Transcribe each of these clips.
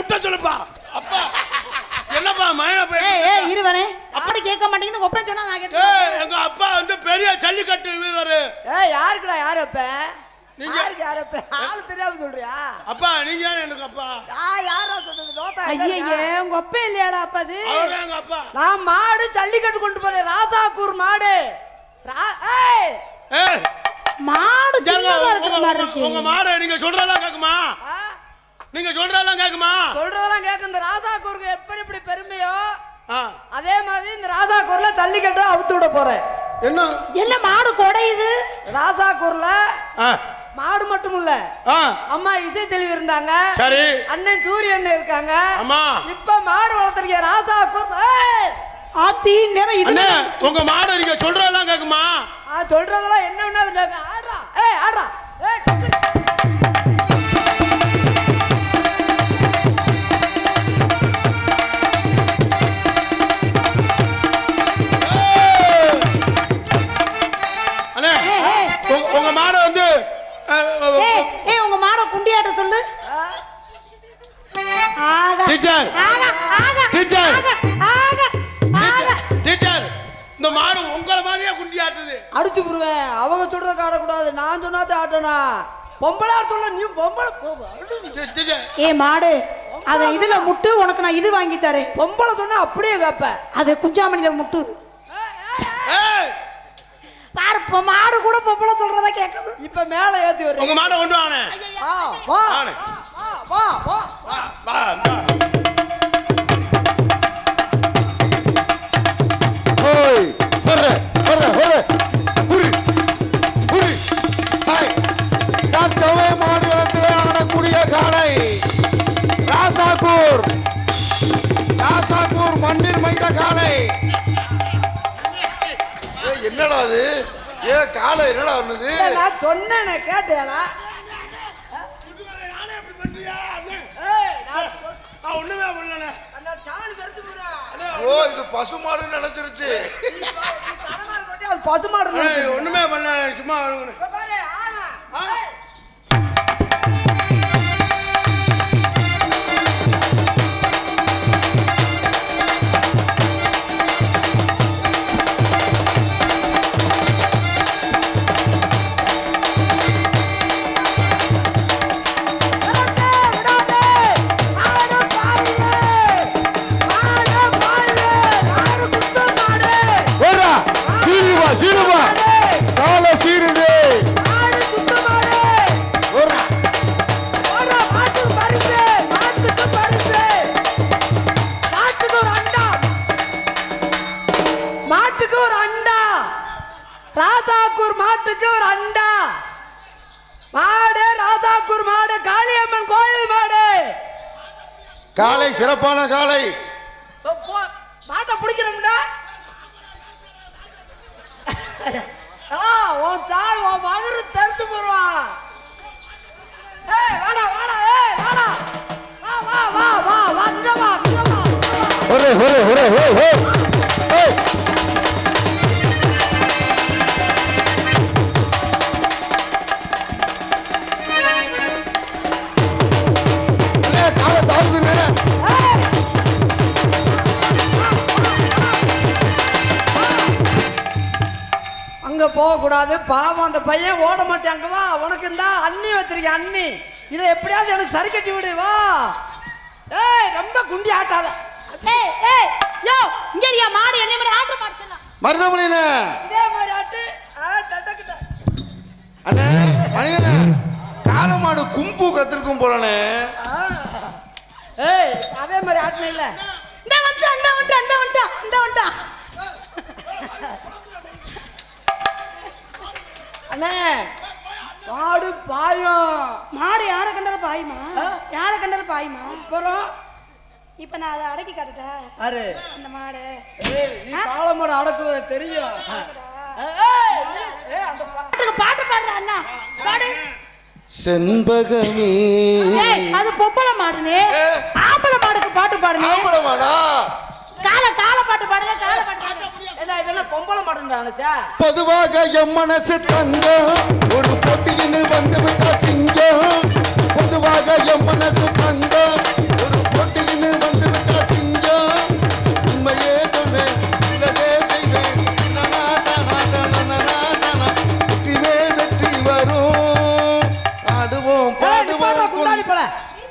முட்டை சொல்லுப்பா. அப்பா என்னப்பா மயன போய் இருவரே அப்படி கேட்க மாட்டேங்குது. ஒப்பன் சொன்னா நான் கேட்டேன். எங்க அப்பா வந்து பெரிய ஜல்லிக்கட்டு வீரர். யாருக்குடா யாரு அப்ப? நீங்க யாரு அப்ப? ஆளு தெரியாம சொல்றியா? அப்பா நீங்க எனக்கு அப்பா. யாரா சொல்றது? நோட்டா ஐயே உங்க அப்பா இல்லையாடா அப்பா அது? அவரே எங்க அப்பா. நான் மாடு ஜல்லிக்கட்டு கொண்டு போறேன். ராசாக்கூர் மாடு. ஏய் ஏய் மாடு சின்னதா இருக்கிற மாதிரி இருக்கு. உங்க மாடு நீங்க சொல்றதெல்லாம் கேக்குமா? நீங்க சொல்றதெல்லாம் கேக்குமா? சொல்றதெல்லாம் கேக்கு. இந்த ராசாக்கூருக்கு எப்படி இப்படி பெருமையோ அதே மாதிரி இந்த ராசாக்கூர்ல ஜல்லிக்கட்டு அவுத்து விட போறேன். என்ன மாடு கொடையுது? ராசாக்கூர்ல மாடு மட்டும் இல்ல, அம்மா இசை தெளிவு இருந்தாங்க. சரி. அண்ணன் சூரியன் இருக்காங்க. அம்மா இப்ப மாடு வளர்த்திருக்க ராசாக்கூர். ஆத்தி நேரம் இது. உங்க மாடு நீங்க சொல்றதெல்லாம் கேக்குமா? சொல்றதெல்லாம் என்ன வேணாலும் கேட்க. ஆடுறா ஆடுறா. உங்க மாடு வந்து உங்க மாட குண்டியாட்ட சொல்லு. டீச்சர் இந்த மாடு உங்களை மாதிரியே குண்டியாட்டுது. அடிச்சு புடுவேன். அவங்க சொல்றத ஆடக்கூடாது, நான் சொன்னாதே ஆட்டணும். பொம்பளை சொல்ல நீ பொம்பளை. மாடு அத இதுல முட்டு, உனக்கு நான் இது வாங்கி தரேன். பொம்பளை சொன்னா அப்படியே கேப்ப. அது குஞ்சாமணியில முட்டு. பாரு மாடு கூட பொம்பளை சொல்றத கேக்குது. இப்ப மேல ஏத்தி வர. உங்க மாடை கொண்டு வானே. வா வா வா வா. ஓய் வர வர வர புரி புரி. ஹாய் நான் சவே மாடு ஆடக்கூடிய காளை ராசாக்கூர் மண்ணில் மைந்த காளை. என்னடா அது? காளை என்னடா பண்ணுது? நான் சொன்னேனே கேட்டேடா. ஒண்ணுமே பண்ணல. ஓ இது பசுமாடு நினைச்சிருச்சு. பசுமாடு ஒண்ணுமே பண்ணல, சும்மா ராசாக்கூர் மாட்டுக்கு ஒரு அண்டா. மாடு ராசாக்கூர் மாடு, காளியம்மன் கோயில் மாடு. காளை சிறப்பான காளை. மாட்டை பிடிக்கிறோம்டா. உன் தாள் உன் மகரு தடுத்து போடுவான். வாடா வாடா வாடா வா வா வா வா வா வா. ஒரே ஒரே ஒரே ஒரே போகக்கூடாது. பாவம் அந்த பையன் ஓட மாட்டாங்க. வா உனக்கு இந்த அண்ணி வச்சிருக்கேன். அண்ணி இதை எப்படியாவது எனக்கு சரி கட்டி விடு. வா ரொம்ப குண்டி ஆட்டாத. மாடு என்ன மாதிரி ஆட்ட மாட்டா மருதமணின இதே மாதிரி ஆட்டு. அண்ணே மணியண்ணே காளை மாடு கும்பு கத்திருக்கும் போலனே. அதே மாதிரி ஆட்டின இல்ல. அண்ணே மாடு பாயும். மாடு யார கண்டாலும் பாயுமா? யார கண்டாலும் பாயுமா? அப்புறம் இப்ப நான் அதை அடக்கி காட்டுட்டேன். அரே அந்த மாடு நீ காளை மாடு அடக்குவது தெரியும். அந்த பாட்டு பாடுற அண்ணா பாடு. செண்பகமே அது பொம்பளை மாடுனே. ஆம்பளை மாடுக்கு பாட்டு பாடுனே. ஆம்பளை மாடா? காளை பாட்டு பாடுங்க. காளை பாட்டு பாடுங்க. இதெல்லாம் பொம்பளை மாடுன்னு நினைச்சா? பொதுவாக எம் மனசு தங்கம் ஒரு போட்டியின்னு வந்து விட்டா சிங்கம். பொதுவாக எம் மனசு தங்கம் ஒரு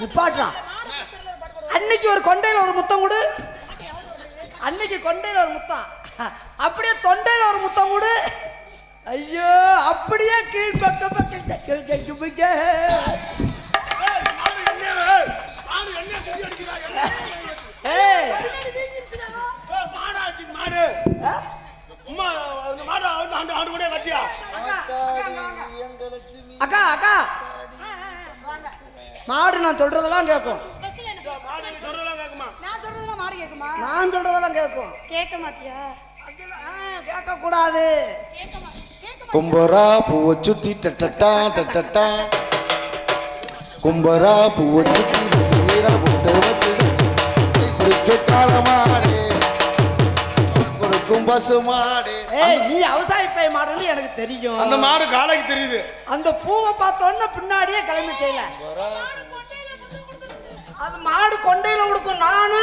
நிப்பாட்டுறா. அன்னைக்கு ஒரு கொண்டையில ஒரு முத்தம் கொடு. அன்னைக்கு கொண்டையில ஒரு முத்தம், அப்படியே தொண்டையில ஒரு முத்தம் கொடு. ஐயோ, அப்படியே கீழ் பக்கம் அக்கா அக்கா மாடு நான் சொல்றதெல்லாம் கேட்கும். நான் சொல்றதெல்லாம் கேட்கும். கேட்க மாட்டியா? கேட்க கூடாது. கும்பரா பூவை சுத்தி டட்டா டட்டா, கும்பரா பூவை சுத்தி தீர புட்டு வச்சு பிடிக்க காலமாடு கொடுக்கும் பசு மாடு. ஏய், நீ அவசாயி பை மாடுன்னு எனக்கு தெரியும். அந்த மாடு காலைக்கு தெரியுது. அந்த பூவை பார்த்தோன்னா பின்னாடியே கிளம்பிட்டேல. அது மாடு கொண்டையில உடுக்கும். நானு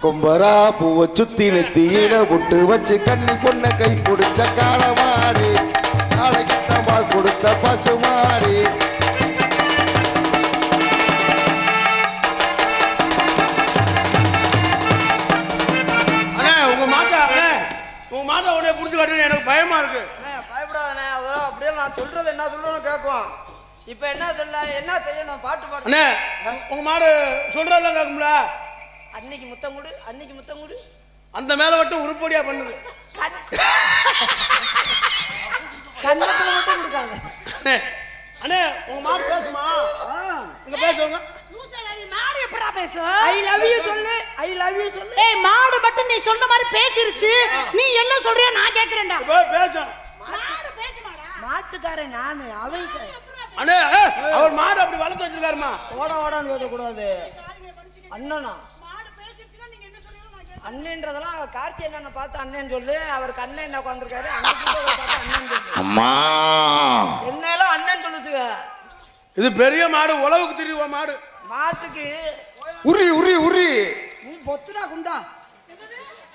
கும்பரா பூவை சுத்தி நெத்தியில புட்டு வச்சு கண்ணி பொண்ண கை பிடிச்ச காலமாடு நாளைக்கு பால் கொடுத்த பசு மாடு. அண்ணே உங்க மாட்டை உடனே புடிச்சு காட்டுன்னு எனக்கு பயமா இருக்கு. பயப்படாதண்ணே, அதெல்லாம் அப்படியே நான் சொல்றது என்ன சொல்றேன்னு கேட்கும். இப்ப என்ன சொல்ல, என்ன செய்யணும்? பாட்டு பாடு. அண்ணே உங்க மாடு சொல்றதெல்லாம் கேட்கும்ல. அன்னைக்கு முத்தம் கொடு, அன்னைக்கு முத்தம் கொடு. அந்த மேல மட்டும் உருப்படியா பண்ணுது. கண்ணத்துல மட்டும் கொடுக்காங்க. அண்ணே உங்க மாடு பேசுமா? இங்க பேசுவாங்க. மாடு எப்படா பேசும்? ஐ லவ் யூ சொல்லு, ஐ லவ் யூ சொல்லு. ஏய், மாடு மட்டும் நீ சொன்ன மாதிரி பேசிருச்சு. நீ என்ன சொல்றியோ நான் கேக்குறேன்டா. பேசும். மாடு பேசுமாடா? மாட்டுக்காரன் நானு. அவங்க அண்ணே அவர் மாடு அப்படி வளர்த்து வச்சிருக்காருமா. ஓட ஓடான்னு பேசக்கூடாது. அண்ணனா அண்ணன்றதெல்லாம் அவர் கார்த்தி அண்ணனை பார்த்து அண்ணன் சொல்லு. அவருக்கு அண்ணன் என்ன உட்காந்துருக்காரு, பார்த்து அண்ணன் சொல்லு. அம்மா என்னெல்லாம் அண்ணன் சொல்லுச்சுங்க. இது பெரிய மாடு, உழவுக்கு தெரியுவா மாடு. மாட்டுக்கு உரி உரி உரி. நீ பொத்துடா குண்டா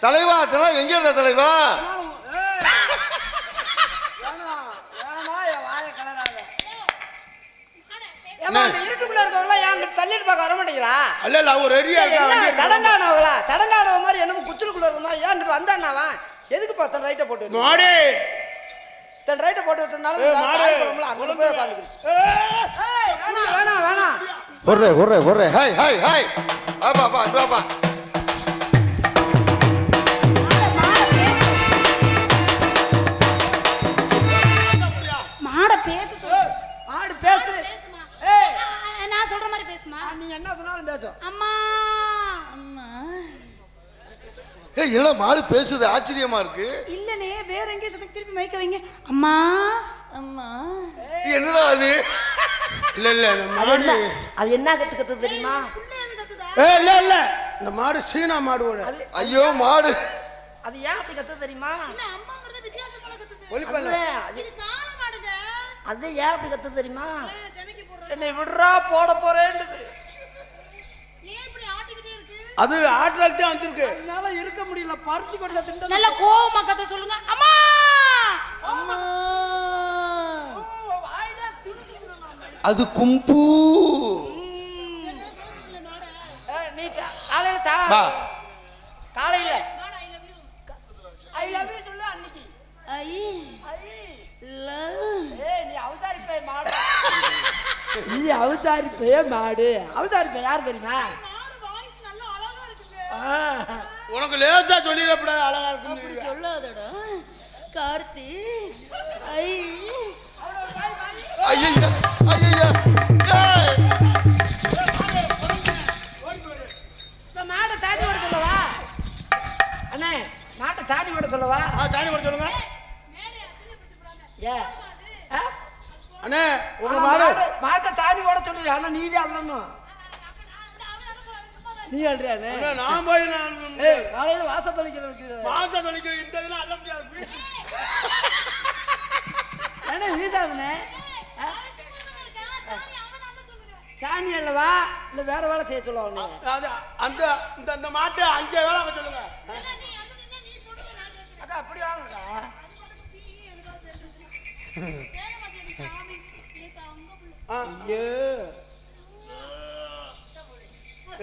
தலைவா. அதெல்லாம் எங்க இருந்த தலைவா? இருட்டுக்குள்ள இருக்கவங்களா ஏன் தள்ளிட்டு பார்க்க வர மாட்டீங்களா? அல்ல அவர் ரெடியா இருக்கா. சடங்கானவங்களா? சடங்கானவ மாதிரி என்னமோ குச்சிலுக்குள்ள இருக்க மாதிரி ஏன் வந்தாண்ணாவா? எதுக்கு பார்த்தா ரைட்டை போட்டு மாடே தன் ரைட்டை போட்டு வச்சதுனால அங்கே போய் உட்காந்துக்கு. வேணாம் வேணாம் வேணாம். ஒரே ஒரே ஒரே ஹாய் ஹாய் ஹாய். பாப்பா பாப்பா மாட பேசு சொல்லு. மாடு பேசு. ஏய், நான் சொல்ற மாதிரி பேசுமா? நீ என்ன சொன்னாலும் பேசும். அம்மா அம்மா. ஏய், என்ன மாடு பேசுது? ஆச்சரியமா இருக்கு. இல்லனே, வேற எங்கேயும் சத்தம் திருப்பி மைக்க வைங்க. அம்மா அம்மா. என்னடா அது? இல்ல இல்ல மாடு அது என்ன கத்து தெரியுமா? இல்ல இல்ல இந்த மாடு சீனா மாடு. ஐயோ மாடு அது ஏன் அப்படி கத்து தெரியுமா? அம்மாங்கிறது வித்தியாசமான கத்து. ஒலிப்பல்ல இது காள மாடுங்க. அது ஏன் அப்படி கத்து தெரியுமா? என்னை விடுறா போட போறேன்னுது. ஏன் இப்படி ஆட்டிக்கிட்டே இருக்கு? அது ஆட்ராக்டே வந்திருக்கு. என்னால இருக்க முடியல. பருத்தி கொண்டல திண்ட. நல்ல கோவமா கத்த சொல்லுங்க. அம்மா அம்மா. அது கும்பு. நீ காலையில வா. காலையில ஐ லவ் யூ சொல்லு. அன்னைக்கு ஐ ஏய், நீ அவதாரி பே மாடு. நீ அவதாரி பே மாடு. அவதாரி பே யார் தெரியுமா? மாடு வாய்ஸ் நல்ல அழகா இருக்குங்க. உனக்கு லேசா சொல்லிடப்பட அழகா இருக்கு. சொல்லாதடா கார்த்தி. ஐ ஐயா ஐயா. ஏய், இந்த மாடை தாண்டி ஓட சொல்லவா? அண்ணே, மாட்டை தாண்டி ஓட சொல்லவா? சாணி போட சொல்லுங்க. ஏ அண்ணே உங்க மாடு மாடு மாட்டை தாண்டி ஓட சொல்லு. ஆனா நீ தான் அண்ணனும். நீ அல்றியானே? நான் போய் ஏய், காலையில வாசல் தொலைக்கிறதுக்கு மாசம் தொலைக்கிற இந்த இதெல்லாம் அல்ல முடியாது. அண்ணே வீசாதுண்ணே. சாணி அல்லவா இல்ல வேற வேலை செய்ய சொல்ல உடனே? அந்த இந்த மாட்டை அங்கே வேலை வாங்க சொல்லுங்க. அக்கா அப்படி வாங்கக்கா. ஐயோ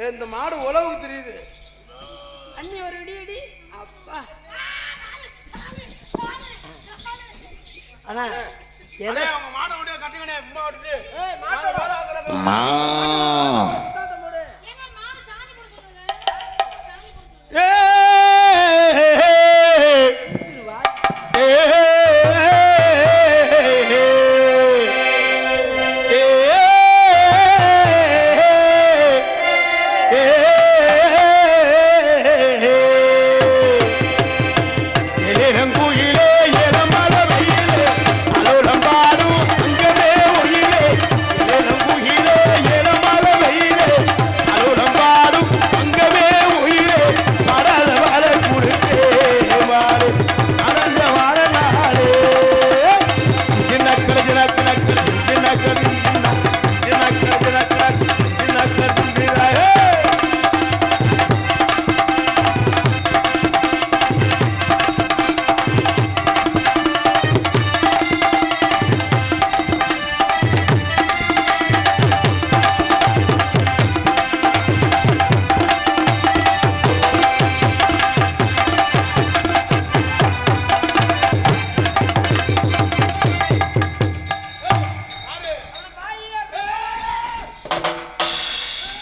இந்த மாடு உழவுக்கு தெரியுது. அண்ணி ஒரு இடி இடி அப்பா. அண்ணா அண்ணே, உங்க மாடை ஓடியா கட்டுங்கண்ணே. சும்மா ஓடிட்டு. மாட்டோட மா முத்தாட்டம் போடு. திருவா.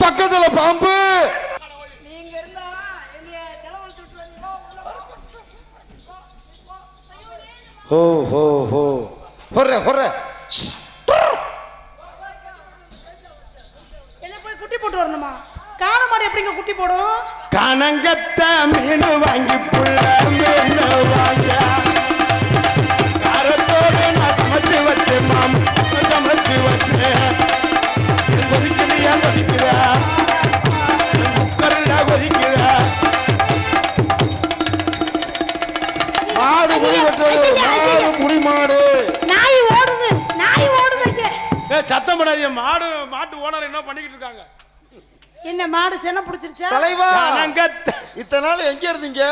பக்கத்துல பாம்பு. நீங்க இருந்தா என்னைய செலவழிச்சு விட்டுருவீங்க. ஹோ ஹோ ஹோ ஹொர்ர ஹொர்ர. என்ன போய் குட்டி போட்டு வரணுமா? காண மாடு எப்படிங்க குட்டி போடும்? கனங்கத்த மீன் வாங்கி புள்ள மீன் வாங்க காரத்தோடு நான் சமைச்சு வச்சேன் மாம் சமைச்சு வச்சேன். கொதிக்குதியா கொதிக்குதா குக்கர்ல கொதிக்குதா? மாடு முடி வெட்டுறது. மாடு முடி மாடு. நாய் ஓடுது, நாய் ஓடுதுங்க. சத்தம் படாதீங்க. மாட்டு ஓனர் என்ன பண்ணிக்கிட்டு இருக்காங்க? என்ன மாடு சென்ன பிடிச்சிருச்சா? தலைவா கனங்கத்த இத்தனை நாள் எங்க இருந்தீங்க?